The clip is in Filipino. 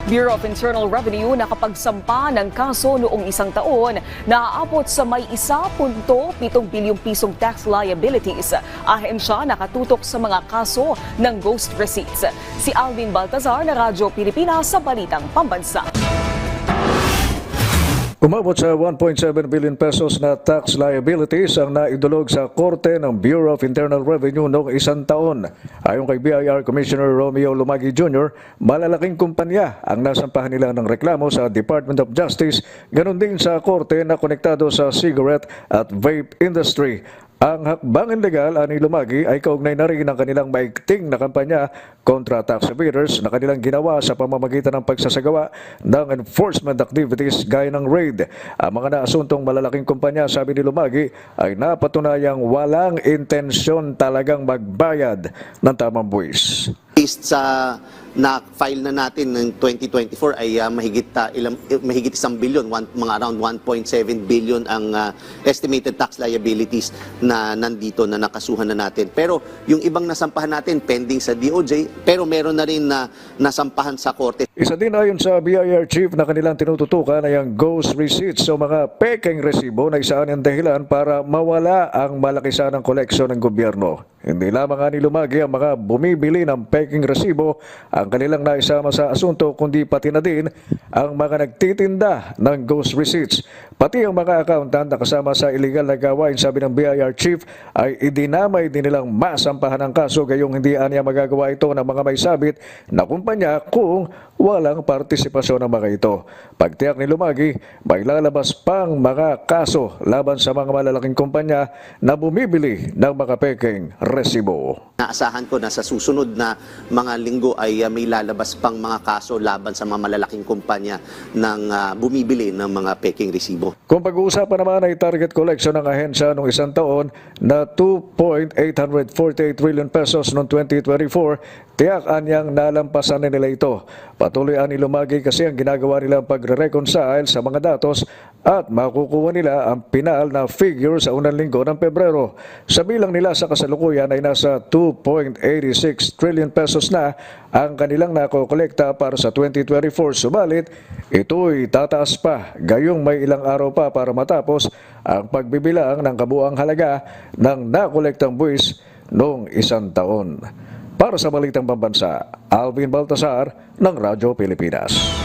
Bureau of Internal Revenue nakapagsampa ng kaso noong isang taon na aabot sa may 1.7 bilyong pisong tax liabilities. Ahensya nakatutok sa mga kaso ng ghost receipts. Si Alvin Baltazar na Radyo Pilipinas sa Balitang Pambansa. Umabot sa 1.7 billion pesos na tax liabilities ang naidulog sa korte ng Bureau of Internal Revenue noong isang taon. Ayon kay BIR Commissioner Romeo Lumagi Jr., malalaking kumpanya ang nasampahan nila ng reklamo sa Department of Justice, ganon din sa korte na konektado sa cigarette at vape industry. Ang hakbang legal ani Lumagi ay kaugnay na rin ng kanilang maigting na kampanya kontra tax evaders na kanilang ginawa sa pamamagitan ng pagsasagawa ng enforcement activities gaya ng raid. Ang mga naasuntong malalaking kumpanya, sabi ni Lumagi, ay napatunayang walang intensyon talagang magbayad ng tamang buwis. Based sa na-file na natin ng 2024 ay mahigit 1 billion, mga around 1.7 billion ang estimated tax liabilities na nandito na nakasuhan na natin. Pero yung ibang nasampahan natin pending sa DOJ, pero meron na rin na nasampahan sa korte. Isa din ayon sa BIR chief na kanilang tinututukan ay ang ghost receipts o mga pekeng resibo na isaan ang dahilan para mawala ang malakisan ng koleksyon ng gobyerno. Hindi lamang ni Lumagi ang mga bumibili ng peking resibo ang kanilang naisama sa asunto, kundi pati na din ang mga nagtitinda ng ghost receipts. Pati ang mga accountant na kasama sa illegal na gawain, sabi ng BIR chief, ay idinamay din nilang masampahan ng kaso gayong hindi anya magagawa ito ng mga may sabit na kumpanya kung walang partisipasyon ng mga ito. Pagtiyak ni Lumagi, may lalabas pang mga kaso laban sa mga malalaking kumpanya na bumibili ng mga peking resibo. Naasahan ko na sa susunod na mga linggo ay may lalabas pang mga kaso laban sa mga malalaking kumpanya ng bumibili ng mga peking resibo. Kung pag-uusapan naman ay target collection ng ahensya noong isang taon na 2.848 trillion pesos noong 2024, tiyak anyang nalampasan na nila ito. Patuloy ani Lumagi kasi ang ginagawa nila pagre-reconcile sa mga datos at makukuha nila ang pinal na figure sa unang linggo ng Pebrero. Sa bilang nila sa kasalukuyan ay nasa 2.86 trillion pesos na ang kanilang nakokolekta para sa 2024. Subalit, ito'y tataas pa gayong may ilang araw pa para matapos ang pagbibilang ng kabuang halaga ng nakolektang buwis noong isang taon. Para sa Balitang Pambansa, Alvin Baltazar ng Radyo Pilipinas.